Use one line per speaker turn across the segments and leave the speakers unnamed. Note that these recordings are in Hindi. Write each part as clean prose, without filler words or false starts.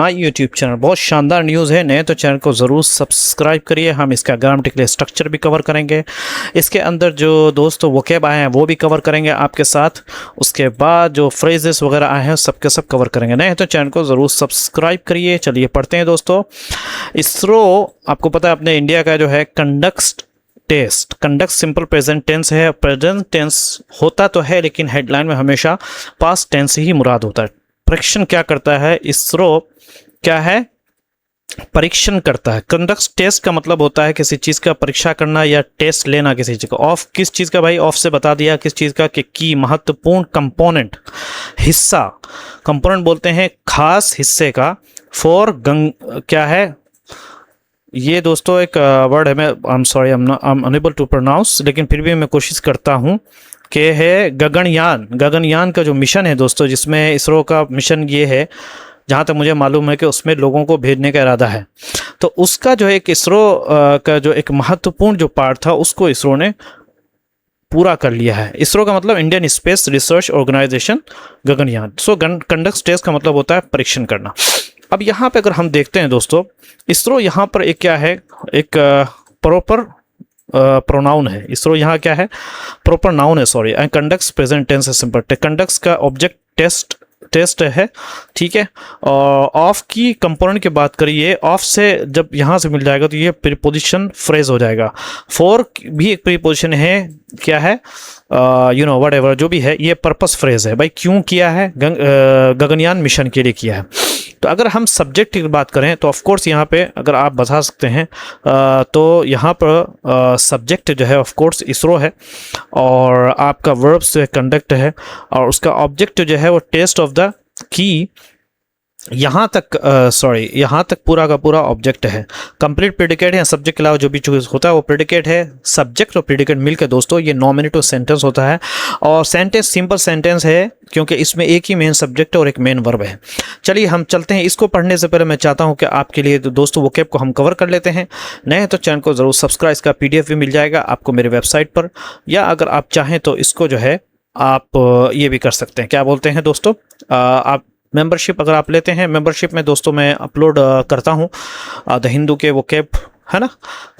हाँ, यूट्यूब चैनल बहुत शानदार न्यूज़ है। नए तो चैनल को ज़रूर सब्सक्राइब करिए। हम इसका ग्रामेटिकल स्ट्रक्चर भी कवर करेंगे, इसके अंदर जो दोस्तों वोकैब आए हैं वो भी कवर करेंगे आपके साथ। उसके बाद जो फ्रेजेस वगैरह आए हैं सबके सब कवर करेंगे। नए तो चैनल को ज़रूर सब्सक्राइब करिए। चलिए पढ़ते हैं दोस्तों। इसरो आपको पता है अपने इंडिया का जो है कंडक्ट सिंपल प्रेजेंट टेंस है। प्रेजेंट टेंस होता तो है लेकिन हेडलाइन में हमेशा पास्ट टेंस ही मुराद होता है। परीक्षण क्या करता है इसरो? क्या है? परीक्षण करता है। कंडक्ट टेस्ट का मतलब होता है किसी चीज़ का परीक्षा करना या टेस्ट लेना किसी चीज़ का। ऑफ किस चीज़ का भाई? ऑफ से बता दिया किस चीज़ का कि की महत्वपूर्ण कंपोनेंट, हिस्सा। कंपोनेंट बोलते हैं खास हिस्से का। फॉर क्या है ये दोस्तों? एक वर्ड है, मैं I am sorry, I am unable to pronounce, लेकिन फिर भी मैं कोशिश करता हूँ कि है गगनयान। गगनयान का जो मिशन है दोस्तों, जिसमें इसरो का मिशन ये है, जहाँ तक मुझे मालूम है कि उसमें लोगों को भेजने का इरादा है, तो उसका जो एक इसरो का जो एक महत्वपूर्ण जो पार्ट था उसको इसरो ने पूरा कर लिया है। इसरो का मतलब Indian space research organisation, Gaganyaan. So conduct test का मतलब होता है परीक्षण करना। अब यहाँ पे अगर हम देखते हैं दोस्तों, इसरो यहाँ पर एक क्या है, एक प्रॉपर प्रोनाउन है। इसरो यहाँ क्या है? प्रॉपर नाउन है, sorry. And conducts present tense है सिंपल। कंडक्ट्स का ऑब्जेक्ट टेस्ट है, ठीक है। और ऑफ की कंपोनेंट की बात करिए, ऑफ से जब यहाँ से मिल जाएगा तो ये प्रीपोजिशन फ्रेज हो जाएगा। फॉर भी एक प्रीपोजिशन है, क्या है? यू नो वट एवर जो भी है, ये पर्पस फ्रेज है। भाई क्यों किया है? गगनयान मिशन के लिए किया है। तो अगर हम सब्जेक्ट की बात करें तो ऑफ कोर्स यहाँ पे अगर आप बता सकते हैं तो यहाँ पर सब्जेक्ट जो है ऑफ कोर्स इसरो है, और आपका वर्ब्स जो है कंडक्ट है, और उसका ऑब्जेक्ट जो है वो टेस्ट ऑफ द की। यहाँ तक यहाँ तक पूरा का पूरा ऑब्जेक्ट है। कंप्लीट प्रेडिकेट है, सब्जेक्ट के अलावा जो भी चूज होता है वो प्रेडिकेट है। सब्जेक्ट और प्रेडिकेट मिलकर दोस्तों ये नॉमिनेटिव सेंटेंस होता है, और सेंटेंस सिंपल सेंटेंस है क्योंकि इसमें एक ही मेन सब्जेक्ट और एक मेन वर्ब है। चलिए हम चलते हैं। इसको पढ़ने से पहले मैं चाहता हूँ कि आपके लिए दोस्तों वोकैब को हम कवर कर लेते हैं। नए तो चैनल को ज़रूर सब्सक्राइब। इसका PDF भी मिल जाएगा आपको मेरे वेबसाइट पर, या अगर आप चाहें तो इसको जो है आप ये भी कर सकते हैं। क्या बोलते हैं दोस्तों, आप मेंबरशिप अगर आप लेते हैं, मेंबरशिप में दोस्तों मैं अपलोड करता हूँ द हिंदू के वोकैब, है ना,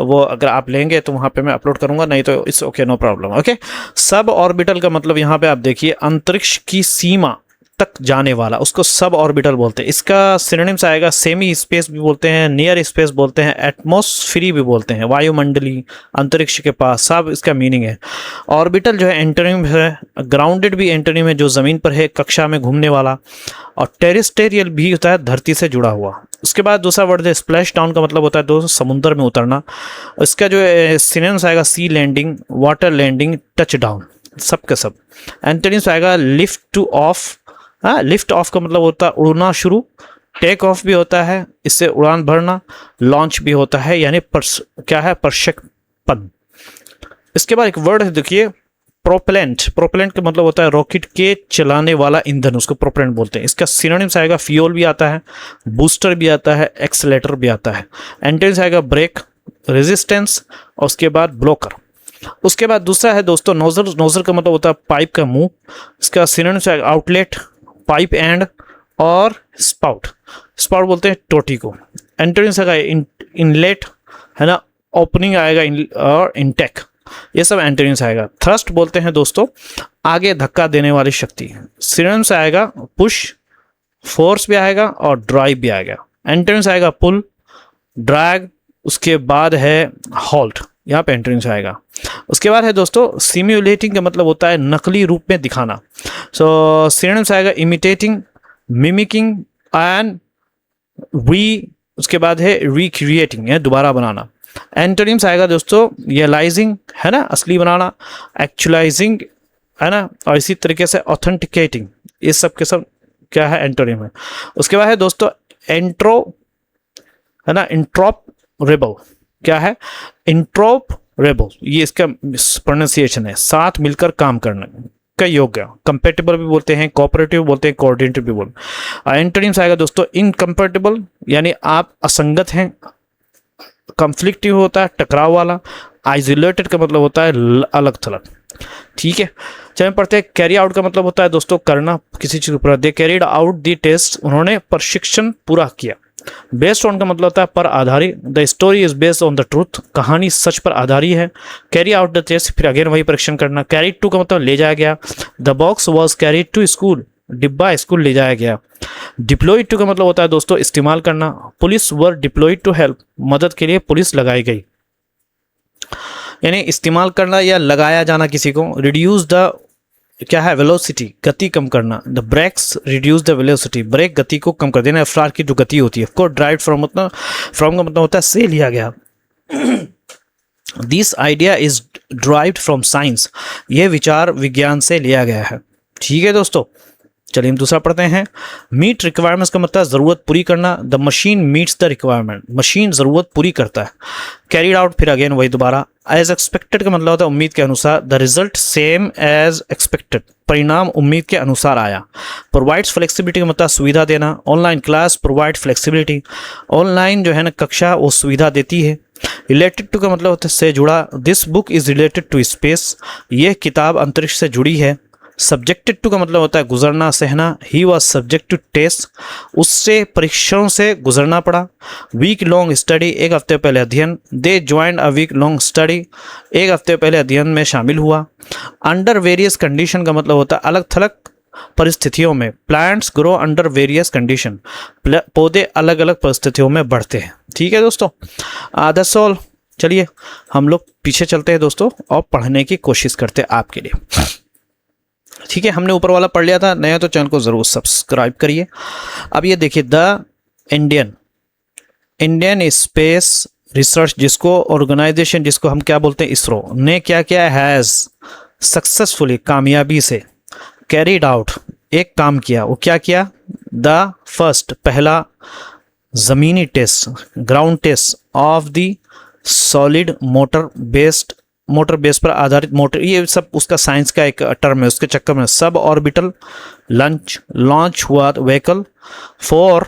वो अगर आप लेंगे तो वहाँ पे मैं अपलोड करूँगा, नहीं तो it's okay, no problem. Okay. Sub orbital का मतलब यहाँ पे आप देखिए, अंतरिक्ष की सीमा तक जाने वाला, उसको सब ऑर्बिटल बोलते हैं। इसका सिनोनिम्स आएगा सेमी स्पेस भी बोलते हैं, नियर स्पेस बोलते हैं, एटमॉस्फेरी भी बोलते हैं, वायुमंडली, अंतरिक्ष के पास, सब इसका मीनिंग है। ऑर्बिटल जो है एंटोनिम है। ग्राउंडेड भी एंटोनिम है, जो ज़मीन पर है, कक्षा में घूमने वाला। और टेरेस्टेरियल भी होता है, धरती से जुड़ा हुआ। उसके बाद दूसरा वर्ड है स्प्लैश डाउन का मतलब होता है दोस्तों समुद्र में उतरना। इसका जो सिनोनिम्स आएगा sea landing, water landing, touch down, सब के सब। एंटोनिम्स आएगा लिफ्ट टू ऑफ। हाँ, लिफ्ट ऑफ का मतलब होता है उड़ना शुरू। टेक ऑफ भी होता है, इससे उड़ान भरना। लॉन्च भी होता है, यानी क्या है, प्रक्षेपण। इसके बाद एक वर्ड है देखिए, प्रोपेलेंट। प्रोपेलेंट का मतलब होता है रॉकेट के चलाने वाला ईंधन, उसको प्रोपेलेंट बोलते हैं। इसका सिनोनिम्स आएगा फ्यूल भी आता है, बूस्टर भी आता है, एक्सेलेटर भी आता है। एंटोनिम्स आएगा ब्रेक, रेजिस्टेंस, और उसके बाद ब्लोकर। उसके बाद दूसरा है दोस्तों नोजल। नोजल का मतलब होता है पाइप का मुंह। इसका सिनोनिम्स आएगा आउटलेट, पाइप एंड, और स्पाउट। स्पाउट बोलते हैं टोटी को। एंटोनिम्स आएगा इनलेट, है ना, ओपनिंग आएगा, और इनटेक, ये सब एंटोनिम्स आएगा। थ्रस्ट बोलते हैं दोस्तों आगे धक्का देने वाली शक्ति। सिनोनिम्स आएगा पुश, फोर्स भी आएगा, और ड्राइव भी आएगा। एंटोनिम्स आएगा पुल, ड्रैग, उसके बाद है हॉल्ट, यहाँ पे एंटोनिम्स आएगा। उसके बाद है दोस्तों सिम्युलेटिंग का मतलब होता है नकली रूप में दिखाना। सो सिनोनिम्स आएगा इमिटेटिंग, मिमिकिंग, एंड उसके बाद है रिक्रिएटिंग, है दोबारा बनाना। एंटोनिम्स आएगा दोस्तों रियलाइजिंग, है ना, असली बनाना, एक्चुअलाइजिंग, है ना, और इसी तरीके से ऑथेंटिकेटिंग, ये सब के सब क्या है, एंटोनिम है। उसके बाद है दोस्तों एंट्रो, है ना, इंट्रोपरेबल, क्या है, इंट्रोपरेबल, ये इसका प्रोनाउंसिएशन है, साथ मिलकर काम करने का योग्य। कंपेटेबल भी बोलते हैं, कोऑपरेटिव बोलते हैं, कोऑर्डिनेटिव भी बोलते हैं। एंटोनिम्स आएगा दोस्तों इनकम्पेटेबल, यानी आप असंगत हैं। कॉन्फ्लिक्टिव होता है टकराव वाला। आइसोलेटेड का मतलब होता है अलग थलग। ठीक है, चलिए पढ़ते हैं। कैरी आउट का मतलब होता है दोस्तों करना, किसी चीज़ पर। They carried out the test, उन्होंने प्रशिक्षण पूरा किया। बेस्ड ऑन का मतलब होता है पर आधारित। The story is based on the truth, कहानी सच पर आधारित है। कैरी आउट द टेस्ट, फिर अगेन वही परीक्षण करना। कैरीड टू का मतलब ले जाया गया। The box was carried to school, डिब्बा स्कूल ले जाया गया। डिप्लॉयड टू का मतलब होता है दोस्तों इस्तेमाल करना। Police were deployed to help, मदद के लिए पुलिस लगाई गई, यानी इस्तेमाल करना या लगाया जाना किसी को। रिड्यूस द क्या है, वेलोसिटी, गति कम करना। The brakes reduce the velocity, brake गति को कम कर देना, रफ्तार की जो गति होती है। को ड्राइव फ्रॉम, मतलब फ्रॉम का मतलब होता है से लिया गया। This idea is derived from science, यह विचार विज्ञान से लिया गया है। ठीक है दोस्तों, चलिए हम दूसरा पढ़ते हैं। मीट रिक्वायरमेंट्स का मतलब जरूरत पूरी करना। The machine meets the requirement, machine जरूरत पूरी करता है। कैरीड आउट, फिर अगेन वही दोबारा। एज एक्सपेक्टेड का मतलब होता है उम्मीद के अनुसार। The result same as expected, परिणाम उम्मीद के अनुसार आया। प्रोवाइड्स फ्लेक्सिबिलिटी का मतलब सुविधा देना। Online class provide flexibility, online जो है ना कक्षा वो सुविधा देती है। रिलेटेड टू का मतलब होता है से जुड़ा। This book is related to space, यह किताब अंतरिक्ष से जुड़ी है। सब्जेक्टेड टू का मतलब होता है गुजरना सहना। He was subject to test, उससे परीक्षणों से गुजरना पड़ा। वीक लॉन्ग स्टडी, एक हफ्ते पहले अध्ययन। They joined a week long study, एक हफ्ते पहले अध्ययन में शामिल हुआ। अंडर वेरियस कंडीशन का मतलब होता है अलग थलग परिस्थितियों में। Plants grow under various condition, पौधे अलग अलग परिस्थितियों में बढ़ते हैं। ठीक है दोस्तों, दैट्स ऑल। चलिए हम लोग पीछे चलते हैं दोस्तों और पढ़ने की कोशिश करते हैं आपके लिए। ठीक है, हमने ऊपर वाला पढ़ लिया था, नया तो चैनल को जरूर सब्सक्राइब करिए। अब ये देखिए, द इंडियन स्पेस रिसर्च, जिसको ऑर्गेनाइजेशन, जिसको हम क्या बोलते हैं इसरो, ने क्या किया, हैज़ सक्सेसफुली, कामयाबी से, कैरीड आउट, एक काम किया। वो क्या किया, द फर्स्ट, पहला जमीनी test, ground test of the solid motor base पर आधारित मोटर, ये सब उसका साइंस का एक टर्म है, उसके चक्कर में सब ऑर्बिटल लॉन्च हुआ व्हीकल फॉर।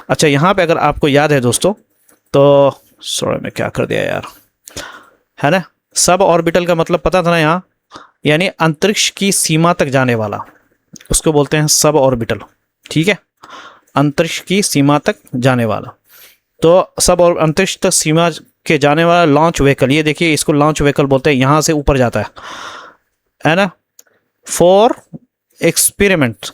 अच्छा, यहाँ पे अगर आपको याद है दोस्तों, तो सॉरी मैं क्या कर दिया यार, है ना, सब ऑर्बिटल का मतलब पता था ना यहाँ, यानी अंतरिक्ष की सीमा तक जाने वाला, उसको बोलते हैं सब ऑर्बिटल। ठीक है, अंतरिक्ष की सीमा तक जाने वाला, तो सब और अंतरिक्ष तक सीमा के जाने वाला लॉन्च व्हीकल। ये देखिए, इसको लॉन्च व्हीकल बोलते हैं, यहाँ से ऊपर जाता है ना। फॉर एक्सपेरिमेंट,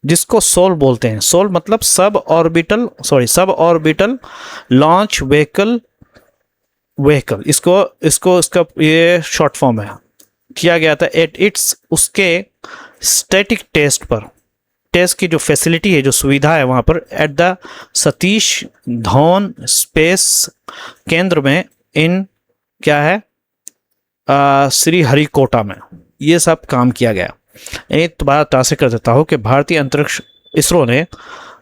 जिसको सोल बोलते हैं, सोल मतलब सब ऑर्बिटल लॉन्च व्हीकल, इसका ये शॉर्ट फॉर्म है, किया गया था एट इट्स, उसके स्टैटिक टेस्ट पर, टेस्ट की जो फैसिलिटी है, जो सुविधा है वहाँ पर, at the Satish Dhawan space केंद्र में, इन क्या है, श्रीहरिकोटा में, ये सब काम किया गया। एक दोबारा तासे कर देता हूँ कि भारतीय अंतरिक्ष इसरो ने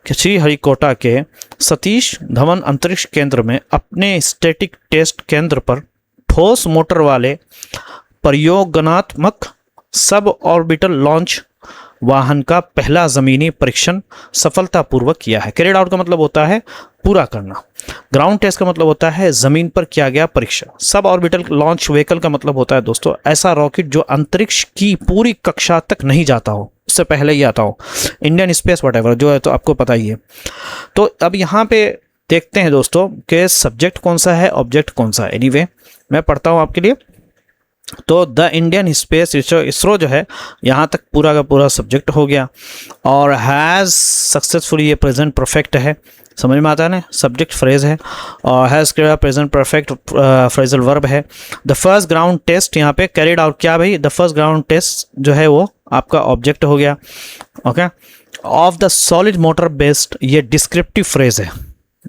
श्रीहरिकोटा के सतीश धवन अंतरिक्ष केंद्र में अपने स्टैटिक टेस्ट केंद्र पर ठोस मोटर वाले प्रयोगात्मक सब ऑर्बिटल लॉन्च वाहन का पहला जमीनी परीक्षण सफलतापूर्वक किया है। कैरिड आउट का मतलब होता है पूरा करना। ग्राउंड टेस्ट का मतलब होता है जमीन पर किया गया परीक्षण। सब ऑर्बिटल लॉन्च व्हीकल का मतलब होता है दोस्तों ऐसा रॉकेट जो अंतरिक्ष की पूरी कक्षा तक नहीं जाता हो, उससे पहले ही आता हो। इंडियन स्पेस व्हाटएवर जो है तो आपको पता ही है। तो अब यहाँ पे देखते हैं दोस्तों कि सब्जेक्ट कौन सा है, ऑब्जेक्ट कौन सा है। एनीवे मैं पढ़ता हूँ आपके लिए। तो द इंडियन स्पेस इसरो जो है यहाँ तक पूरा का पूरा सब्जेक्ट हो गया। और हैज़ सक्सेसफुली, ये प्रेजेंट परफेक्ट है, समझ में आता है ना, सब्जेक्ट फ्रेज है। और हैज़ किया प्रेजेंट परफेक्ट फ्रेजल वर्ब है। द फर्स्ट ग्राउंड टेस्ट यहाँ पे कैरिड आउट, क्या भाई, द फर्स्ट ग्राउंड टेस्ट जो है वो आपका ऑब्जेक्ट हो गया। Okay, of the solid motor based, ये डिस्क्रिप्टिव फ्रेज है,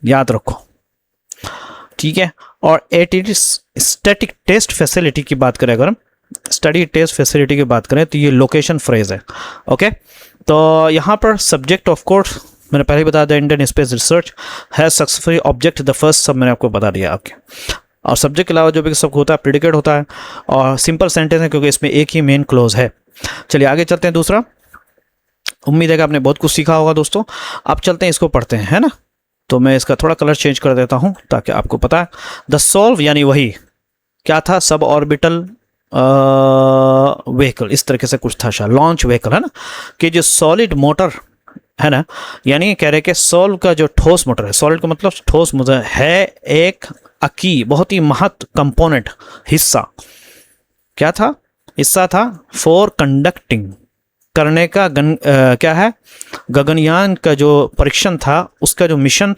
याद रखो, ठीक है। और at it static test facility की बात करें, अगर हम स्टडी टेस्ट फैसिलिटी की बात करें तो ये लोकेशन फ्रेज है। ओके, तो यहाँ पर सब्जेक्ट ऑफ कोर्स मैंने पहले बता दिया, Indian space research has successfully, object the first, सब मैंने आपको बता दिया आपके। और सब्जेक्ट के अलावा जो भी सब होता है प्रेडिकेट होता है और सिंपल सेंटेंस है क्योंकि इसमें एक ही मेन क्लोज है। चलिए आगे चलते हैं। दूसरा, उम्मीद है कि आपने बहुत कुछ सीखा होगा दोस्तों। अब चलते हैं, इसको पढ़ते हैं, है ना। तो मैं इसका थोड़ा कलर चेंज कर देता हूं ताकि आपको पता है। द सॉल्व यानी वही क्या था, सब ऑर्बिटल व्हीकल, इस तरीके से कुछ था शायद, लॉन्च व्हीकल है ना, कि जो सॉलिड मोटर है ना, यानी कह रहे कि सॉल्व का जो ठोस मोटर है, सॉलिड का मतलब ठोस मोटर है, एक अकी बहुत ही महत्व कंपोनेंट हिस्सा, क्या था, हिस्सा था फॉर कंडक्टिंग, करने का क्या है, गगनयान का जो परीक्षण था, उसका जो मिशन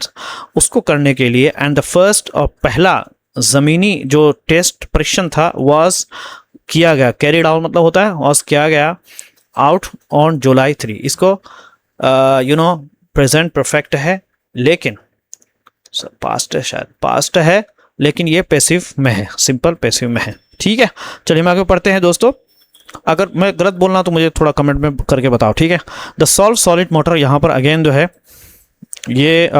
उसको करने के लिए, एंड द फर्स्ट और पहला ज़मीनी जो टेस्ट परीक्षण था वाज किया गया, कैरिड आउट मतलब होता है वाज किया गया आउट ऑन जुलाई 3। इसको प्रेजेंट परफेक्ट है, लेकिन पास्ट है, शायद पास्ट है, लेकिन ये पैसिव में है, सिंपल पैसिव में है। ठीक है, चलिए हम आगे पढ़ते हैं दोस्तों। अगर मैं गलत बोलना तो मुझे थोड़ा कमेंट में करके बताओ, ठीक है। द सॉल्व सॉलिड मोटर, यहाँ पर अगेन जो है ये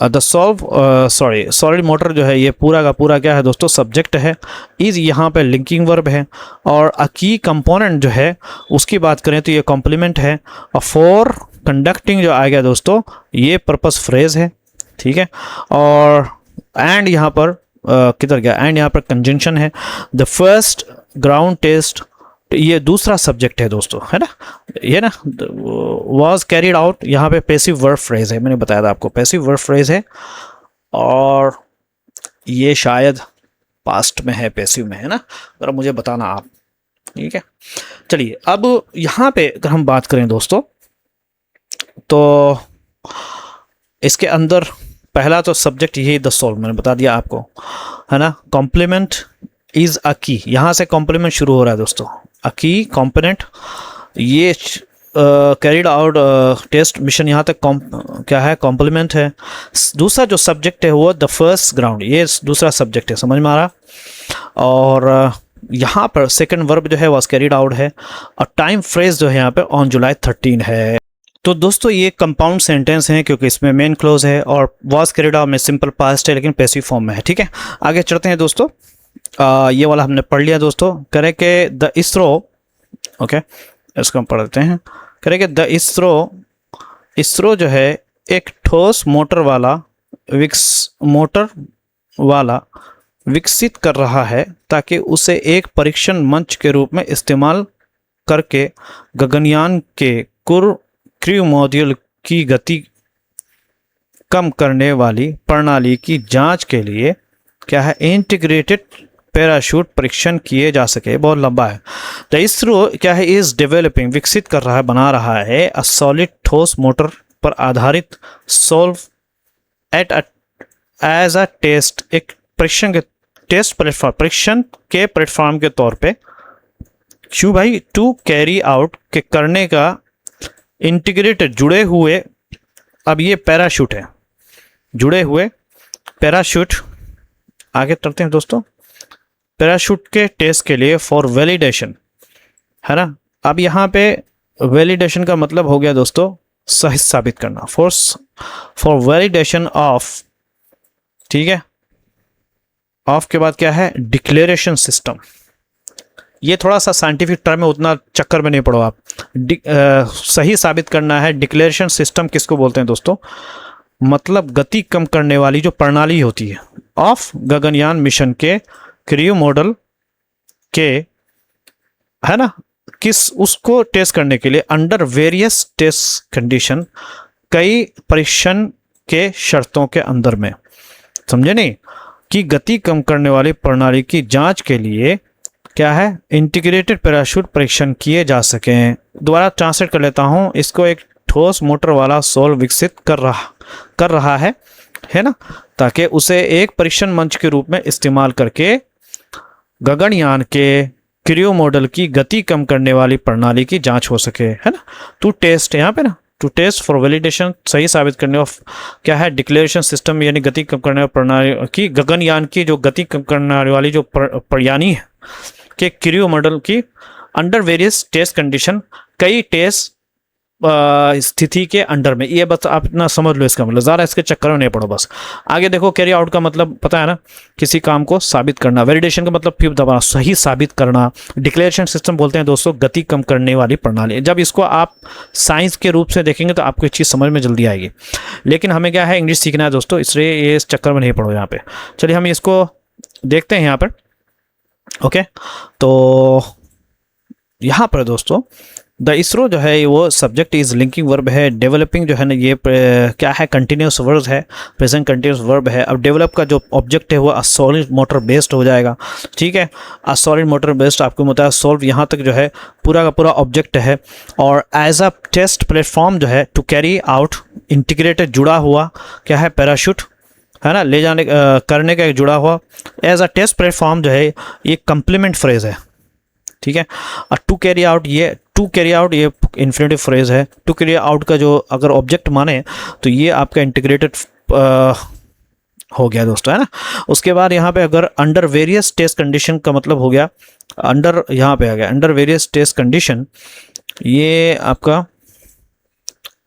द सॉलिड मोटर जो है ये पूरा का पूरा क्या है दोस्तों, सब्जेक्ट है, इज यहाँ पे लिंकिंग वर्ब है, और अ की कंपोनेंट जो है उसकी बात करें तो ये कॉम्प्लीमेंट है, और फॉर कंडक्टिंग जो आ गया दोस्तों ये पर्पस फ्रेज है, ठीक है। और एंड यहाँ पर किधर गया, एंड यहाँ पर कंजंक्शन है। द फर्स्ट ग्राउंड टेस्ट ये दूसरा सब्जेक्ट है दोस्तों, है ना, ये ना वाज कैरिड आउट, यहाँ पे पैसिव वर्ब फ्रेज है, मैंने बताया था आपको पैसिव वर्ब फ्रेज है, और ये शायद पास्ट में है, पैसिव में है ना, अगर मुझे बताना आप, ठीक है। चलिए अब यहाँ पे अगर हम बात करें दोस्तों तो इसके अंदर पहला तो सब्जेक्ट यही द सॉल्व, मैंने बता दिया आपको, है ना। कॉम्प्लीमेंट इज अ की, यहाँ से कॉम्प्लीमेंट शुरू हो रहा है दोस्तों, अ की कॉम्पोनेंट, ये कैरिड आउट टेस्ट मिशन, यहाँ तक क्या है, कॉम्प्लीमेंट है। दूसरा जो सब्जेक्ट है वो द फर्स्ट ग्राउंड, ये दूसरा सब्जेक्ट है, समझ में आ रहा। और यहाँ पर सेकंड वर्ब जो है वाज कैरिड आउट है, और टाइम फ्रेज जो है यहाँ पे ऑन जुलाई 13 है। तो दोस्तों ये कंपाउंड सेंटेंस हैं क्योंकि इसमें मेन क्लोज है, और वाज कैरिड आउट में सिंपल पास्ट है लेकिन पैसिव फॉर्म में है, ठीक है। आगे चलते हैं दोस्तों, ये वाला हमने पढ़ लिया दोस्तों। करें कि द इसरो, ओके इसको हम पढ़ लेते हैं। करें कि द इसरो जो है एक ठोस मोटर वाला विकसित कर रहा है ताकि उसे एक परीक्षण मंच के रूप में इस्तेमाल करके गगनयान के क्रू मॉड्यूल की गति कम करने वाली प्रणाली की जांच के लिए क्या है, इंटीग्रेटेड पैराशूट परीक्षण किए जा सके। बहुत लंबा है। द इसरो क्या है, इज डेवलपिंग, विकसित कर रहा है, बना रहा है, अ सॉलिड ठोस मोटर पर आधारित solve at as a test, एक परीक्षण के टेस्ट प्लेटफॉर्म, परीक्षण के प्लेटफॉर्म के तौर पे। क्यों भाई, टू कैरी आउट के करने का, इंटीग्रेटेड जुड़े हुए, अब ये पैराशूट है, जुड़े हुए पैराशूट। आगे चलते हैं दोस्तों, पैराशूट के टेस्ट के लिए फॉर वैलिडेशन, है ना। अब यहाँ पे वैलिडेशन का मतलब हो गया दोस्तों सही साबित करना, फॉर वैलिडेशन ऑफ, ठीक है। ऑफ के बाद क्या है, डिक्लेरेशन सिस्टम। ये थोड़ा सा साइंटिफिक टर्म है, उतना चक्कर में नहीं पड़ो आप। सही साबित करना है। डिक्लेरेशन सिस्टम किसको बोलते हैं दोस्तों, मतलब गति कम करने वाली जो प्रणाली होती है ऑफ गगनयान मिशन के क्रू मॉडल के, है ना, उसको टेस्ट करने के लिए अंडर वेरियस टेस्ट कंडीशन, कई परीक्षण के शर्तों के अंदर में, समझे नहीं, कि गति कम करने वाली प्रणाली की जांच के लिए क्या है, इंटीग्रेटेड पैराशूट परीक्षण किए जा सकें। दोबारा ट्रांसलेट कर लेता हूं इसको, एक ठोस मोटर वाला सॉल्व विकसित कर रहा है ना, ताकि उसे एक परीक्षण मंच के रूप में इस्तेमाल करके गगनयान के क्रू मॉडल की गति कम करने वाली प्रणाली की जांच हो सके, है ना। टू टेस्ट यहाँ पे ना, टू टेस्ट फॉर वैलिडेशन, सही साबित करने ऑफ क्या है, डिक्लेरेशन सिस्टम, यानी गति कम करने वाली प्रणाली की, गगनयान की जो गति कम करने वाली जो यानी है के क्रू मॉडल की अंडर वेरियस टेस्ट कंडीशन, कई टेस्ट स्थिति के अंडर में। ये बस आप इतना समझ लो, इसका मतलब ज़्यादा इसके चक्कर में नहीं पड़ो बस। आगे देखो, कैरी आउट का मतलब पता है ना, किसी काम को साबित करना। वैलिडेशन का मतलब फिर दबाना, सही साबित करना। डिक्लेरेशन सिस्टम बोलते हैं दोस्तों गति कम करने वाली प्रणाली। जब इसको आप साइंस के रूप से देखेंगे तो आपको ये चीज़ समझ में जल्दी आएगी, लेकिन हमें क्या है, इंग्लिश सीखना है दोस्तों, इसलिए ये इस चक्कर में नहीं पड़ो यहाँ पे। चलिए हम इसको देखते हैं यहाँ पर। ओके, तो यहाँ पर दोस्तों द इसरो जो है वो सब्जेक्ट इज लिंकिंग वर्ब है, डेवलपिंग जो है ना ये क्या है, कंटिन्यूस वर्ब है, प्रेजेंट कंटिन्यूस वर्ब है। अब डेवलप का जो ऑब्जेक्ट है वो अ सॉलिड मोटर बेस्ड हो जाएगा, ठीक है। अ सॉलिड मोटर बेस्ड आपको बताया, सॉल्व यहाँ तक जो है पूरा का पूरा ऑब्जेक्ट है। और एज अ टेस्ट प्लेटफॉर्म जो है टू कैरी आउट, इंटीग्रेटेड जुड़ा हुआ क्या है, पैराशूट है ना, ले जाने करने का एक जुड़ा हुआ। एज अ टेस्ट प्लेटफॉर्म जो है ये कंप्लीमेंट फ्रेज है, ठीक है। और टू कैरी आउट ये इन्फिनेटिव फ्रेज है। टू कैरी आउट का जो अगर ऑब्जेक्ट माने तो ये आपका इंटीग्रेटेड हो गया दोस्तों, है ना। उसके बाद यहाँ पे अगर अंडर वेरियस टेस्ट कंडीशन का मतलब हो गया, अंडर यहाँ पे आ गया अंडर वेरियस टेस्ट कंडीशन, ये आपका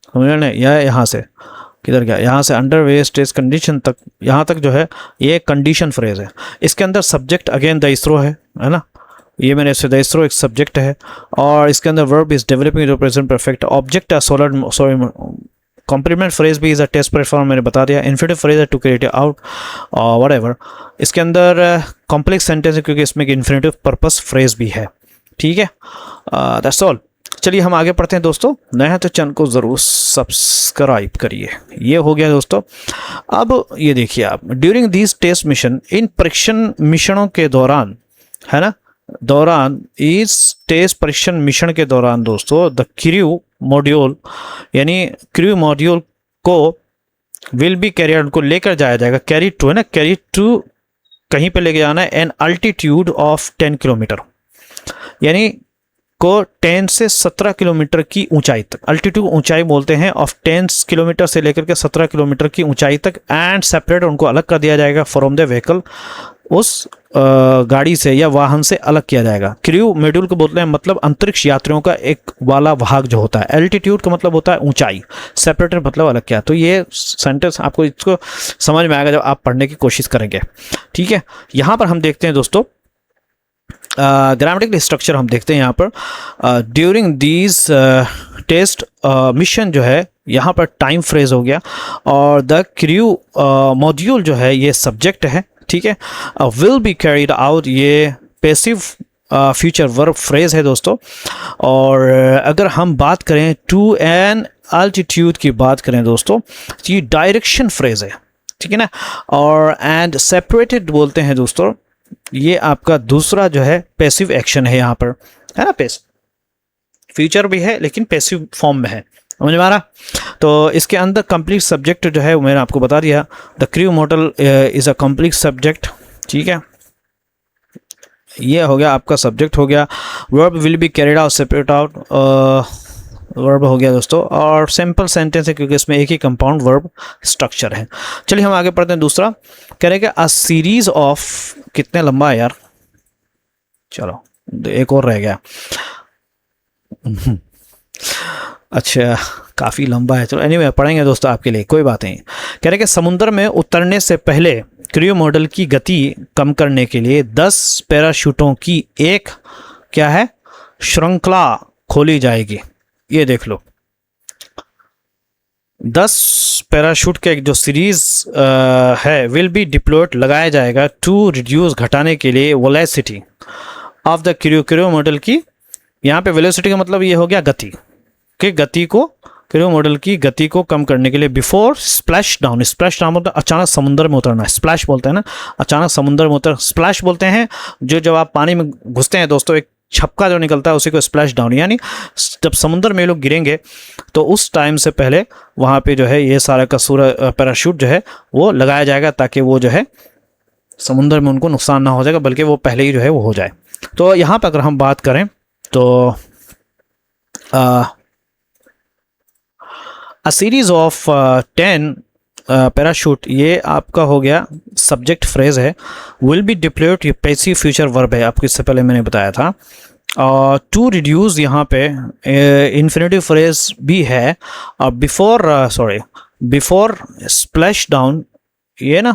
समझ ना, या यहाँ से किधर गया, यहाँ से अंडर वेरियस टेस्ट कंडीशन तक, यहाँ तक जो है ये कंडीशन फ्रेज है। इसके अंदर सब्जेक्ट अगेन द इसरो है ना, ये मैंने इससे द इसरो एक सब्जेक्ट है। और इसके अंदर वर्ब इज डेवलपिंग जो present perfect, object solid sorry complement phrase भी इज अ टेस्ट प्लेटफॉर्म, मैंने बता दिया। इन्फिनेटिव फ्रेज है टू क्रिएट आउट व्हाटएवर। इसके अंदर कॉम्प्लेक्स सेंटेंस है क्योंकि इसमें इन्फिनेटिव पर्पस फ्रेज भी है, ठीक है। That's all. चलिए हम आगे पढ़ते हैं दोस्तों, नए हैं तो चैनल को ज़रूर सब्सक्राइब करिए। ये हो गया दोस्तों। अब ये देखिए आप, ड्यूरिंग दिस टेस्ट मिशन, इन परीक्षण मिशनों के दौरान, है ना, दौरान इस टेस्ट परीक्षण मिशन के दौरान दोस्तों द क्रू मॉड्यूल, यानी क्रू मॉड्यूल को विल बी कैरी आउट, को लेकर जाया जाएगा, कैरी टू है ना, कैरी टू कहीं पे लेके जाना है, एन अल्टीट्यूड ऑफ 10 किलोमीटर, यानी को 10 से 17 किलोमीटर की ऊंचाई तक, अल्टीट्यूड ऊंचाई बोलते हैं, ऑफ 10 किलोमीटर से लेकर के 17 किलोमीटर की ऊंचाई तक। एंड सेपरेट, उनको अलग कर दिया जाएगा फ्रॉम द व्हीकल, उस गाड़ी से या वाहन से अलग किया जाएगा। क्रू मॉड्यूल को बोलते हैं मतलब अंतरिक्ष यात्रियों का एक वाला भाग जो होता है। एल्टीट्यूड का मतलब होता है ऊंचाई, सेपरेटेड मतलब अलग किया। तो ये सेंटेंस आपको इसको समझ में आएगा जब आप पढ़ने की कोशिश करेंगे, ठीक है। यहाँ पर हम देखते हैं दोस्तों ग्रामेटिकल स्ट्रक्चर हम देखते हैं यहाँ पर। ड्यूरिंग दीज टेस्ट मिशन जो है यहाँ पर टाइम फ्रेज हो गया, और द क्रू मॉड्यूल जो है ये सब्जेक्ट है, ठीक है। विल बी कैरीड आउट, ये पैसिव फ्यूचर वर्ब फ्रेज है दोस्तों। और अगर हम बात करें टू एन अल्टीट्यूड की बात करें दोस्तों, ये डायरेक्शन फ्रेज है, ठीक है ना। और एंड सेपरेटेड बोलते हैं दोस्तों, ये आपका दूसरा जो है पैसिव एक्शन है यहाँ पर, है ना। पैसिव फ्यूचर भी है लेकिन पैसिव फॉर्म में है, समझ में आ रहा। तो इसके अंदर कंप्लीट सब्जेक्ट जो है वो मैंने आपको बता दिया, the crew model is a complete subject, ठीक है। ये हो गया आपका सब्जेक्ट हो गया। Verb will be carried out, separate out verb हो गया दोस्तों। और सिंपल सेंटेंस है क्योंकि इसमें एक ही कंपाउंड वर्ब स्ट्रक्चर है। चलिए हम आगे पढ़ते हैं। दूसरा कह रहे हैं अ सीरीज ऑफ, कितने लंबा है यार, चलो एक और रह गया अच्छा काफ़ी लंबा है, चलो एनीवे पढ़ेंगे दोस्तों आपके लिए, कोई बात नहीं। कह रहे कि समुद्र में उतरने से पहले क्रू मॉडल की गति कम करने के लिए 10 पैराशूटों की एक क्या है श्रृंखला खोली जाएगी। ये देख लो, 10 पैराशूट के एक जो सीरीज है विल बी डिप्लॉयड, लगाया जाएगा टू रिड्यूस, घटाने के लिए velocity of the crew model की। यहाँ पे वेलोसिटी का मतलब ये हो गया गति के, गति को, क्रू मॉडल की गति को कम करने के लिए before splash down. Splash down मतलब अचानक समुद्र में उतरना, स्प्लैश बोलते हैं ना, अचानक समुद्र में उतर, स्प्लैश बोलते हैं जो जब आप पानी में घुसते हैं दोस्तों, एक छपका जो निकलता है उसी को स्प्लैश डाउन, यानी जब समुद्र में लोग गिरेंगे तो उस टाइम से पहले वहाँ पे जो है ये सारा का सूरा पैराशूट जो है वो लगाया जाएगा ताकि वो जो है समुद्र में उनको नुकसान ना हो जाएगा, बल्कि वो पहले ही जो है वो हो जाए। तो यहाँ पर अगर हम बात करें तो अ सीरीज ऑफ 10 पैराशूट, ये आपका हो गया सब्जेक्ट फ्रेज है। विल बी डिप्लॉयड, ये पैसिव फ्यूचर वर्ब है, आपको इससे पहले मैंने बताया था। टू रिड्यूस यहाँ पे इन्फिनेटिव फ्रेज भी है, और बिफोर स्प्लैश डाउन ये ना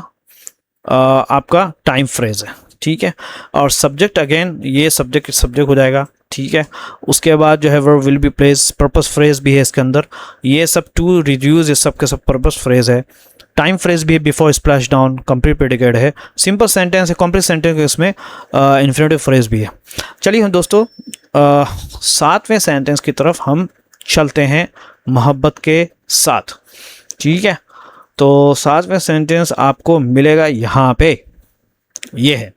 आपका टाइम फ्रेज है, ठीक है। और सब्जेक्ट अगेन ये सब्जेक्ट हो जाएगा, ठीक ठीक है। उसके बाद जो है verb will be place, purpose phrase भी है इसके अंदर, ये सब टू रिड्यूस, ये सब के सब पर्पस फ्रेज है। टाइम फ्रेज भी है, before splash down, complete predicate है, सिंपल सेंटेंस है, कॉम्प्लेक्स सेंटेंस इसमें इन्फिनेटिव फ्रेज भी है। चलिए हम दोस्तों 7वें सेंटेंस की तरफ हम चलते हैं मोहब्बत के साथ, ठीक है। तो 7वें सेंटेंस आपको मिलेगा यहाँ पे, ये है।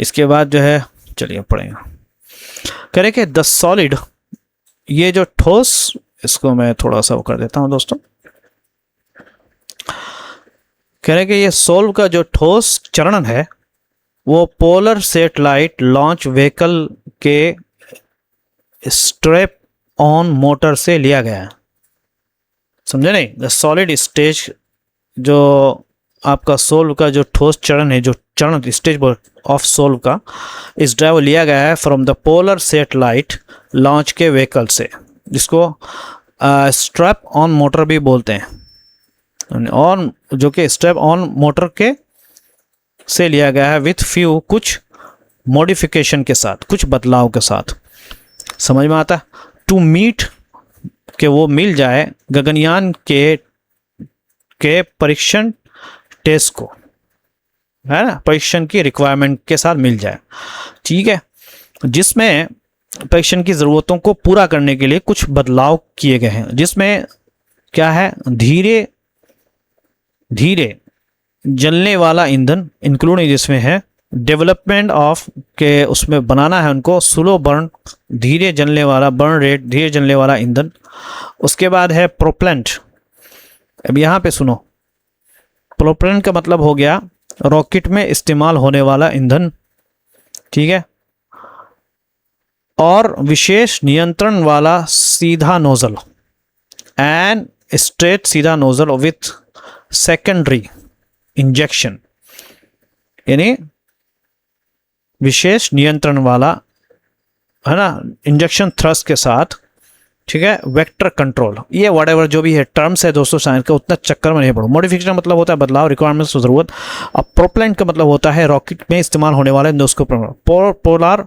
इसके बाद जो है चलिए पढ़ेंगे। कह रहे कि द सॉलिड, ये जो ठोस, इसको मैं थोड़ा सा वो कर देता हूँ दोस्तों। कह रहे कि ये सोल का जो ठोस चरण है वो पोलर सैटेलाइट लॉन्च व्हीकल के स्ट्रैप ऑन मोटर से लिया गया है। समझे नहीं? द सॉलिड स्टेज, जो आपका सोल का जो ठोस चरण है, जो चरण स्टेज ऑफ सोल का इस ड्राइव लिया गया है from the polar satellite launch के व्हीकल से, जिसको स्ट्रैप ऑन मोटर भी बोलते हैं, ऑन, जो कि स्ट्रैप ऑन मोटर के से लिया गया है विथ फ्यू, कुछ मॉडिफिकेशन के साथ, कुछ बदलाव के साथ। समझ में आता है? टू मीट, के वो मिल जाए गगनयान के परीक्षण टेस्ट को, है ना, परीक्षण की रिक्वायरमेंट के साथ मिल जाए, ठीक है, जिसमें परीक्षण की ज़रूरतों को पूरा करने के लिए कुछ बदलाव किए गए हैं, जिसमें क्या है, धीरे धीरे जलने वाला ईंधन इंक्लूडिंग, जिसमें है डेवलपमेंट ऑफ, के उसमें बनाना है उनको स्लो बर्न, धीरे जलने वाला बर्न रेट, धीरे जलने वाला ईंधन। उसके बाद है प्रोपेलेंट। अब यहाँ पे सुनो, प्रोपेलेंट का मतलब हो गया रॉकेट में इस्तेमाल होने वाला ईंधन, ठीक है, और विशेष नियंत्रण वाला सीधा नोजल, एंड स्ट्रेट सीधा नोजल विथ सेकेंडरी इंजेक्शन, यानी विशेष नियंत्रण वाला, है ना, इंजेक्शन थ्रस्ट के साथ, ठीक है, वेक्टर कंट्रोल, ये व्हाटएवर जो भी है टर्म्स है दोस्तों साइंस का, उतना चक्कर में नहीं पड़ो। मॉडिफिकेशन मतलब होता है बदलाव, रिक्वायरमेंट्स ज़रूरत। अब प्रोपेलेंट का मतलब होता है रॉकेट में इस्तेमाल होने वाले उसको पोलर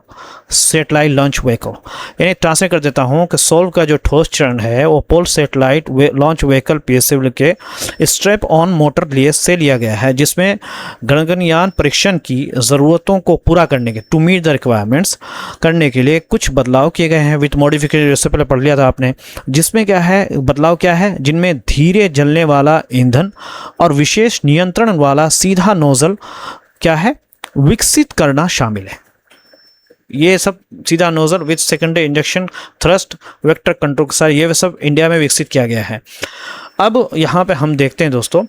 सैटेलाइट लॉन्च व्हीकल, यानी ट्रांसलेट कर देता हूँ कि सोल का जो ठोस चरण है वो polar satellite launch vehicle PSL के स्ट्रैप ऑन मोटर लिए से लिया गया है, जिसमें गगनयान परीक्षण की ज़रूरतों को पूरा करने के, टू मीट द रिक्वायरमेंट्स, करने के लिए कुछ बदलाव किए गए हैं विथ मॉडिफिकेशन, इससे पहले पढ़ लिया था आपने, जिसमें क्या है, बदलाव क्या है, जिनमें धीरे जलने वाला ईंधन और विशेष नियंत्रण वाला सीधा नोजल क्या है, विकसित करना शामिल है। ये सब सीधा nozzle with secondary injection thrust vector control के साथ, ये सब इंडिया में विकसित किया गया है। अब यहाँ पे हम देखते हैं दोस्तों,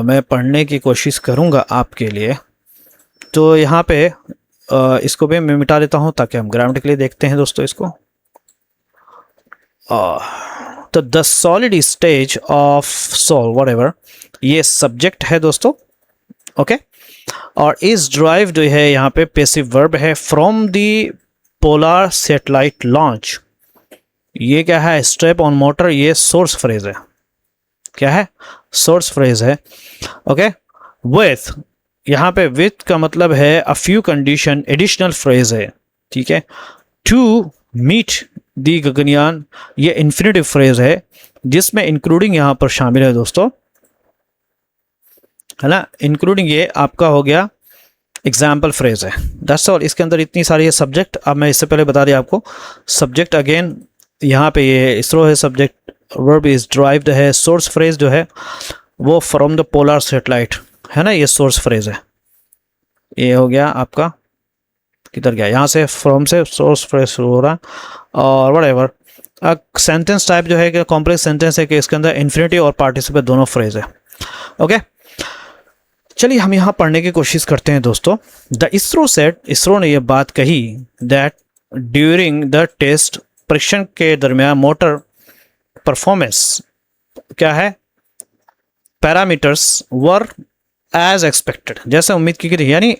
मैं पढ़ने की कोशिश करूँगा आपके लिए, तो यहाँ पे इसको भी मैं मिटा देता हूँ ताकि हम ग्रामेटिकली देखते हैं दोस्तों इसको। तो the solid stage of sole whatever, ये सब्जेक्ट है दोस्तों, ओके, और इस ड्राइव जो है यहाँ पे पैसिव वर्ब है, from the polar satellite launch, ये क्या है, स्ट्रैप ऑन मोटर, ये सोर्स फ्रेज है, क्या है, सोर्स फ्रेज है, ओके। विथ, यहाँ पे विथ का मतलब है a few condition, additional phrase है, ठीक है। टू मीट दी गगनयान, ये इन्फिनेटिव फ्रेज है, जिसमें इंक्लूडिंग यहाँ पर शामिल है दोस्तों, है ना, इंक्लूडिंग ये आपका हो गया एग्जाम्पल फ्रेज है, दैट्स ऑल। इसके अंदर इतनी सारी है सब्जेक्ट। अब मैं इससे पहले बता दिया आपको सब्जेक्ट, अगेन यहाँ पे ये इसरो है सब्जेक्ट, वर्ब इज ड्राइव्ड है, सोर्स फ्रेज जो है वो फ्रॉम द पोलर सैटेलाइट, है ना, ये सोर्स फ्रेज है, ये हो गया आपका, किधर गया, यहाँ से फ्रॉम से सोर्स फ्रेज शुरू हो रहा, और व्हाटएवर। सेंटेंस टाइप जो है कि कॉम्प्लेक्स सेंटेंस है कि इसके अंदर इन्फिनेटिव और पार्टिसिपल दोनों फ्रेज है, ओके। चलिए हम यहाँ पढ़ने की कोशिश करते हैं दोस्तों। द इसरो सेट, इसरो ने यह बात कही, दैट ड्यूरिंग द टेस्ट, परीक्षण के दरमियान मोटर परफॉर्मेंस क्या है, पैरामीटर्स वर एज एक्सपेक्टेड, जैसे उम्मीद की गई, यानी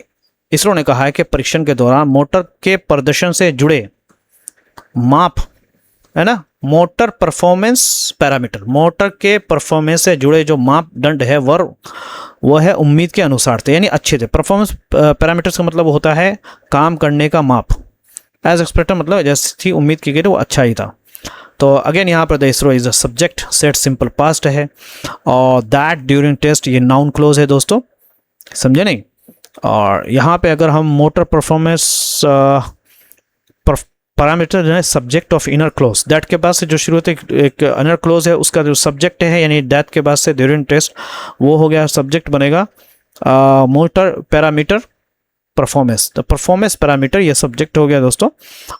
इसरो ने कहा है कि परीक्षण के दौरान मोटर के प्रदर्शन से जुड़े माप, है ना, मोटर परफॉर्मेंस पैरामीटर, मोटर के परफॉर्मेंस से जुड़े जो मापदंड है वो है उम्मीद के अनुसार थे, यानी अच्छे थे। परफॉर्मेंस पैरामीटर्स का मतलब होता है काम करने का माप, एज एक्सपेक्टेड मतलब जैसी थी उम्मीद की गई थी वो अच्छा ही था। तो अगेन यहाँ पर the ISRO is a subject, set simple past है, और दैट ड्यूरिंग टेस्ट ये नाउन क्लोज है दोस्तों, समझे नहीं। और यहाँ पे अगर हम मोटर परफॉर्मेंस पैरामीटर जो है subject of inner close, that के बाद से जो शुरू होते एक इनर क्लोज है उसका जो सब्जेक्ट है, यानी दैट के बाद से ड्यूरिंग टेस्ट वो हो गया सब्जेक्ट बनेगा मोटर पैरामीटर परफॉर्मेंस, तो परफॉर्मेंस पैरामीटर ये सब्जेक्ट हो गया दोस्तों।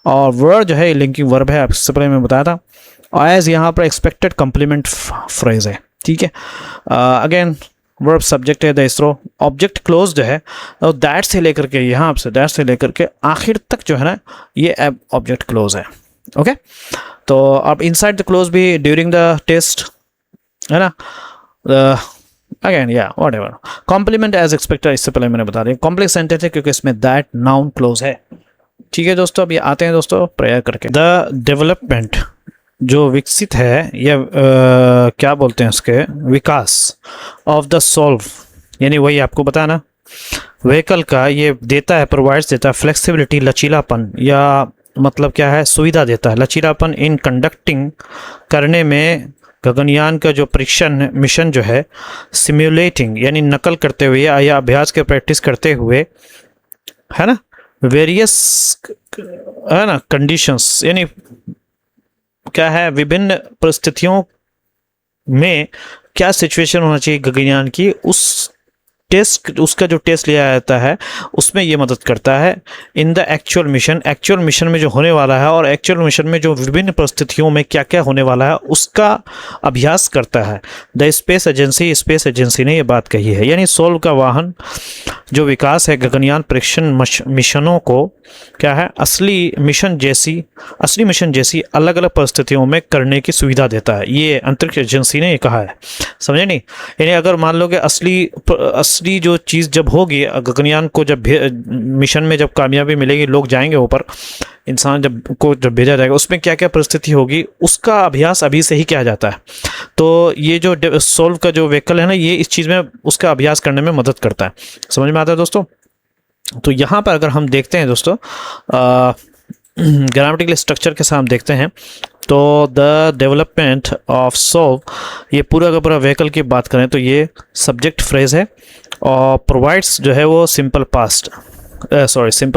और वर्ड जो है लिंकिंग वर्ब है, आपसे पहले मैं बताया था। एज यहाँ पर एक्सपेक्टेड कम्प्लीमेंट फ्रेज है, ठीक है। अगेन वर्ब सब्जेक्ट है द इसरो, ऑब्जेक्ट क्लोज जो है और दैट से लेकर के यहाँ से दैट से लेकर के आखिर तक जो है ना ये ऑब्जेक्ट क्लोज है, ओके। तो अब इनसाइड द क्लोज भी ड्यूरिंग द टेस्ट है ना, अगेन या whatever. Complement as expected इससे पहले मैंने बता दिया, कॉम्प्लेक्स सेंटेंस है क्योंकि इसमें दैट नाउन क्लोज है, ठीक है दोस्तों। अब ये आते हैं दोस्तों प्रेयर करके। द डेवलपमेंट जो विकसित है या क्या बोलते हैं उसके विकास ऑफ द सोल्व, यानी वही आपको बताना व्हीकल का ये देता है, प्रोवाइड्स देता है फ्लेक्सिबिलिटी लचीलापन, या मतलब क्या है सुविधा देता है लचीलापन इन कंडक्टिंग करने में गगनयान का जो परीक्षण मिशन जो है, सिम्युलेटिंग यानी नकल करते हुए या अभ्यास के प्रैक्टिस करते हुए है ना, वेरियस है ना कंडीशंस, यानी क्या है विभिन्न परिस्थितियों में क्या सिचुएशन होना चाहिए गगनयान की, उस टेस्ट उसका जो टेस्ट लिया जाता है उसमें ये मदद करता है इन द एक्चुअल मिशन में जो होने वाला है, और एक्चुअल मिशन में जो विभिन्न परिस्थितियों में क्या क्या होने वाला है उसका अभ्यास करता है। द स्पेस एजेंसी ने ये बात कही है, यानी सोल का वाहन जो विकास है गगनयान परीक्षण मिशनों को क्या है असली मिशन जैसी अलग अलग परिस्थितियों में करने की सुविधा देता है, ये अंतरिक्ष एजेंसी ने ये कहा है, समझे नहीं। यानी अगर मान लो कि असली जो चीज़ जब होगी गगनयान को जब मिशन में जब कामयाबी मिलेगी, लोग जाएंगे ऊपर, इंसान जब भेजा जाएगा उसमें क्या क्या परिस्थिति होगी उसका अभ्यास अभी से ही किया जाता है। तो ये जो सोल्व का जो व्हीकल है ना ये इस चीज़ में उसका अभ्यास करने में मदद करता है, समझ में आता है दोस्तों। तो यहाँ पर अगर हम देखते हैं दोस्तों ग्रामेटिकल स्ट्रक्चर के साथ हम देखते हैं तो द डेवलपमेंट ऑफ सोल्व, ये पूरा का पूरा व्हीकल की बात करें तो ये सब्जेक्ट फ्रेज है, और प्रोवाइड्स जो है वो सिंपल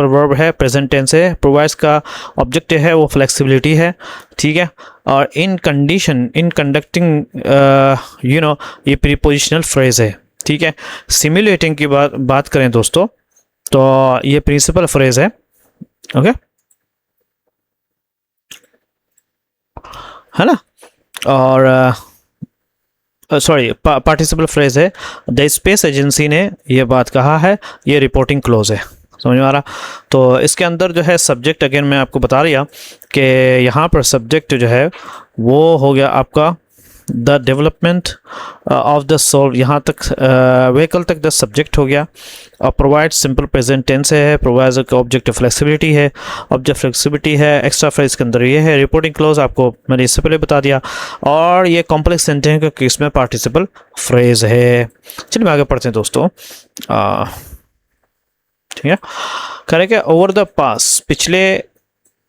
वर्ब है, प्रेजेंट टेंस है, प्रोवाइड्स का ऑब्जेक्ट है वो फ्लेक्सिबिलिटी है, ठीक है। और इन कंडक्टिंग ये प्रीपोजिशनल फ्रेज है, ठीक है। सिम्युलेटिंग की बात करें दोस्तों तो ये प्रिंसिपल फ्रेज है, ओके है ना। और पार्टिसिपल फ्रेज है। द स्पेस एजेंसी ने ये बात कहा है, ये रिपोर्टिंग क्लोज है, समझ में आ रहा। तो इसके अंदर जो है सब्जेक्ट अगेन मैं आपको बता रहा कि यहाँ पर सब्जेक्ट जो है वो हो गया आपका the development of the solve, यहाँ तक व्हीकल तक द सब्जेक्ट हो गया। और प्रोवाइड सिंपल प्रेजेंट टेंस है, प्रोवाइड का ऑब्जेक्ट फ्लेक्सिबिलिटी है, ऑब्जेक्ट फ्लेक्सिबिलिटी है, एक्स्ट्रा फ्रेज के अंदर ये है, रिपोर्टिंग क्लोज आपको मैंने इससे पहले बता दिया। और ये कॉम्प्लेक्स सेंटेंस के केस में पार्टिसिपल फ्रेज है। चलिए आगे पढ़ते हैं दोस्तों, ठीक है। करेंगे ओवर द पास, पिछले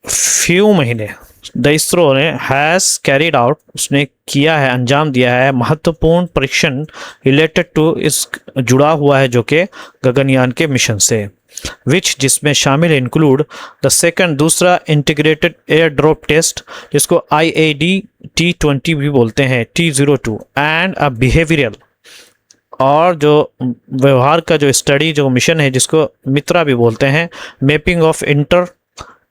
फ्यू महीने द इसरो ने हैज़ कैरिड आउट, उसने किया है अंजाम दिया है महत्वपूर्ण परीक्षण रिलेटेड टू, इस जुड़ा हुआ है जो कि गगनयान के मिशन से, विच जिसमें शामिल इंक्लूड द सेकंड दूसरा इंटीग्रेटेड एयर ड्रॉप टेस्ट जिसको IAD T20 भी बोलते हैं, T02 एंड अ बिहेवियरल, और जो व्यवहार का जो स्टडी जो मिशन है जिसको मित्रा भी बोलते हैं, mapping of inter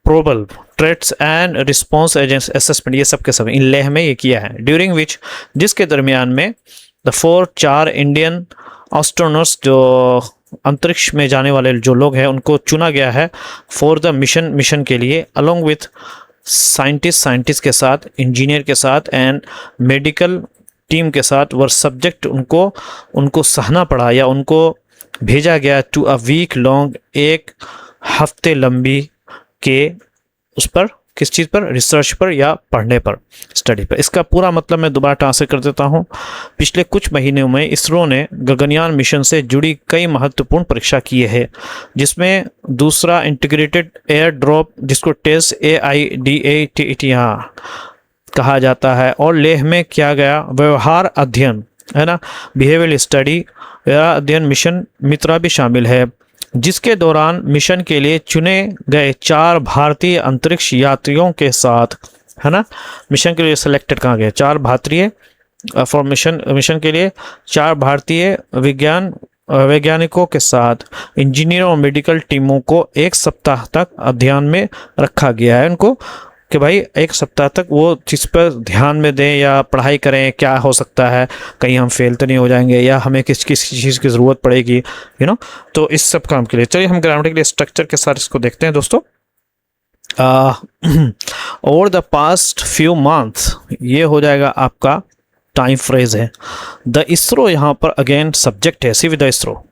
probable traits and response agency assessment, ये सब के सब इन लेह में ये किया है। ड्यूरिंग विच जिसके दरमियान में द 4 इंडियन एस्ट्रोनॉट्स जो अंतरिक्ष में जाने वाले जो लोग हैं उनको चुना गया है फॉर द मिशन के लिए, अलोंग विथ साइंटिस्ट के साथ, इंजीनियर के साथ एंड मेडिकल टीम के साथ, वर सब्जेक्ट उनको सहना पड़ा या उनको भेजा गया टू अ वीक लॉन्ग, एक हफ्ते लंबी के उस पर किस चीज़ पर, रिसर्च पर या पढ़ने पर, स्टडी पर। इसका पूरा मतलब मैं दोबारा ट्रांसलेट कर देता हूँ। पिछले कुछ महीनों में इसरो ने गगनयान मिशन से जुड़ी कई महत्वपूर्ण परीक्षा की है, जिसमें दूसरा इंटीग्रेटेड एयर ड्रॉप, जिसको टेस्ट AIDATT कहा जाता है, और लेह में किया गया व्यवहार अध्ययन, है ना, बिहेवियर स्टडी अध्ययन मिशन मित्रा भी शामिल है, जिसके दौरान मिशन के लिए चुने गए 4 भारतीय अंतरिक्ष यात्रियों के साथ, है ना, मिशन के लिए सिलेक्टेड कहा गया 4 भारतीय फॉर मिशन के लिए 4 भारतीय वैज्ञानिकों के साथ इंजीनियरों और मेडिकल टीमों को 1 सप्ताह तक अध्ययन में रखा गया है उनको, कि भाई 1 सप्ताह तक वो चीज़ पर ध्यान में दें या पढ़ाई करें, क्या हो सकता है, कहीं हम फेल तो नहीं हो जाएंगे या हमें किस चीज़ की ज़रूरत पड़ेगी, तो इस सब काम के लिए। चलिए हम ग्रामेटिकली स्ट्रक्चर के साथ इसको देखते हैं दोस्तों। Over the past few months, ये हो जाएगा आपका टाइम फ्रेज है। द इसरो यहाँ पर अगेन सब्जेक्ट है, see with the ISRO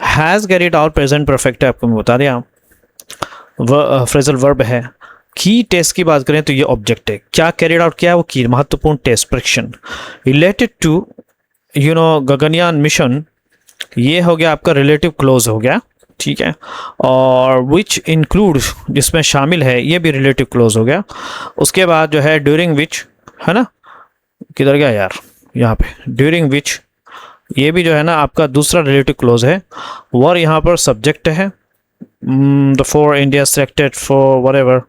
has carried out present perfect है, आपको मैं बता दिया, फ्रेजल वर्ब है। की टेस्ट की बात करें तो ये ऑब्जेक्ट है, क्या कैरिड आउट किया है वो की, महत्वपूर्ण टेस्ट परीक्षण रिलेटेड टू गगनयान मिशन, ये हो गया आपका रिलेटिव क्लोज हो गया, ठीक है, और विच इंक्लूड, जिसमें शामिल है, ये भी रिलेटिव क्लोज हो गया। उसके बाद जो है ड्यूरिंग विच, है ना, किधर गया यार, यहाँ पे ड्यूरिंग विच, ये भी जो है ना आपका दूसरा रिलेटिव क्लोज है। वर यहाँ पर सब्जेक्ट है, the for India selected for whatever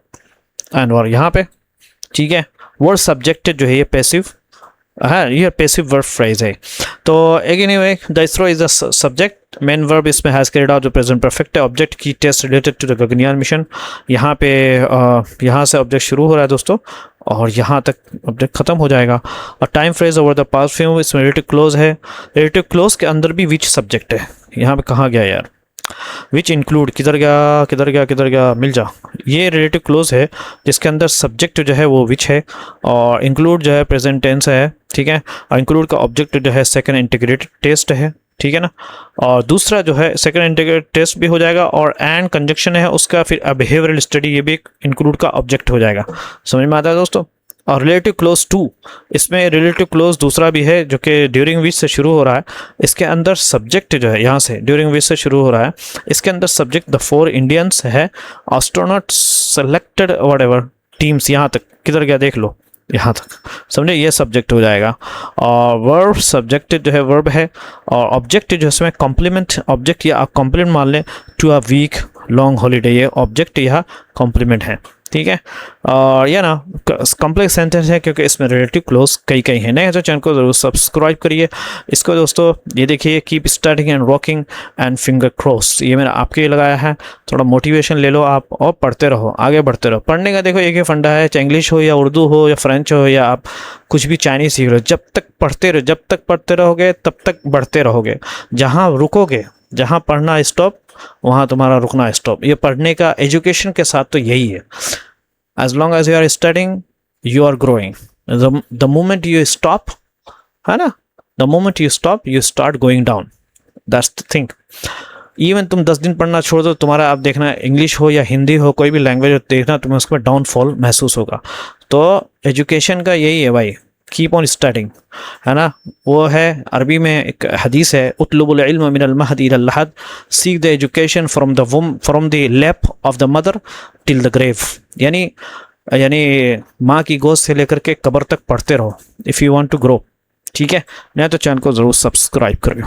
and were यहाँ पे, ठीक है। वर्ड सब्जेक्ट जो है ये पैसिव है, ये पैसिव वर्ब फ्रेज है। तो anyway the ISRO is the subject, main verb इसमें हैज़ कैरिड आउट जो प्रेजेंट परफेक्ट है। ऑब्जेक्ट की test related to the Gaganyaan mission, यहाँ पे यहाँ से ऑब्जेक्ट शुरू हो रहा है दोस्तों और यहाँ तक ऑब्जेक्ट खत्म हो जाएगा। और time phrase over the past few, इसमें रिलेटिव क्लोज है। रिलेटिव क्लोज के अंदर भी विच सब्जेक्ट है, यहाँ पे कहाँ गया यार, विच इंक्लूड, किधर गया, मिल जा, ये रिलेटिव क्लोज है जिसके अंदर सब्जेक्ट जो है वो विच है और इंक्लूड जो है प्रेजेंट टेंस है, ठीक है। और इंक्लूड का ऑब्जेक्ट जो है सेकंड इंटीग्रेटेड टेस्ट है, ठीक है ना। और दूसरा जो है सेकंड इंटीग्रेटेड टेस्ट भी हो जाएगा और एंड कंजक्शन है उसका, फिर बिहेवियरल स्टडी, ये भी इंक्लूड का ऑब्जेक्ट हो जाएगा। समझ में आता है दोस्तों। और रिलेटिव क्लोज 2, इसमें रिलेटिव क्लोज दूसरा भी है जो कि ड्यूरिंग विच से शुरू हो रहा है। इसके अंदर सब्जेक्ट जो है यहाँ से ड्यूरिंग विच से शुरू हो रहा है, इसके अंदर सब्जेक्ट द 4 इंडियंस है, एस्ट्रोनॉट सेलेक्टेड व्हाटएवर टीम्स, यहाँ तक किधर गया देख लो, यहाँ तक, समझे, ये सब्जेक्ट हो जाएगा। और वर्ब सब्जेक्ट जो है वर्ब है और ऑब्जेक्ट जो है इसमें कॉम्प्लीमेंट ऑब्जेक्ट, या आप कॉम्प्लीमेंट मान लें to a week long holiday, ये ऑब्जेक्ट यह कॉम्प्लीमेंट है, ठीक है। और यह ना कॉम्प्लेक्स सेंटेंस है क्योंकि इसमें रिलेटिव क्लोज कई हैं। नए तो चैनल को जरूर सब्सक्राइब करिए इसको दोस्तों। ये देखिए keep starting and walking and finger cross, ये मैंने आपके लिए लगाया है, थोड़ा मोटिवेशन ले लो आप और पढ़ते रहो, आगे बढ़ते रहो। पढ़ने का देखो एक ही फंडा है, चाहे इंग्लिश हो या उर्दू हो या फ्रेंच हो या आप कुछ भी चाइनीज सीख लो, जब तक पढ़ते रहोगे तब तक बढ़ते रहोगे। जहाँ रुकोगे, जहाँ पढ़ना स्टॉप वहाँ तुम्हारा रुकना स्टॉप। ये पढ़ने का एजुकेशन के साथ तो यही है, as long as you are studying you are growing, the moment you stop, है ना, the moment you stop you start going down, that's the thing. Even तुम 10 दिन पढ़ना छोड़ दो, तुम्हारा आप देखना इंग्लिश हो या हिंदी हो, कोई भी लैंग्वेज हो, देखना तुम्हें उसमें डाउनफॉल महसूस होगा। तो एजुकेशन का यही है भाई, कीप ऑन स्टडिंग, है ना। वो है अरबी में एक हदीस है, उतलुबुल इल्म मिनल महदी इलल लहद, seek the education from the lap of the mother till the grave, यानी माँ की गोद से लेकर के कब्र तक पढ़ते रहो if you want to grow, ठीक है। नहीं तो चैनल को ज़रूर सब्सक्राइब करिए।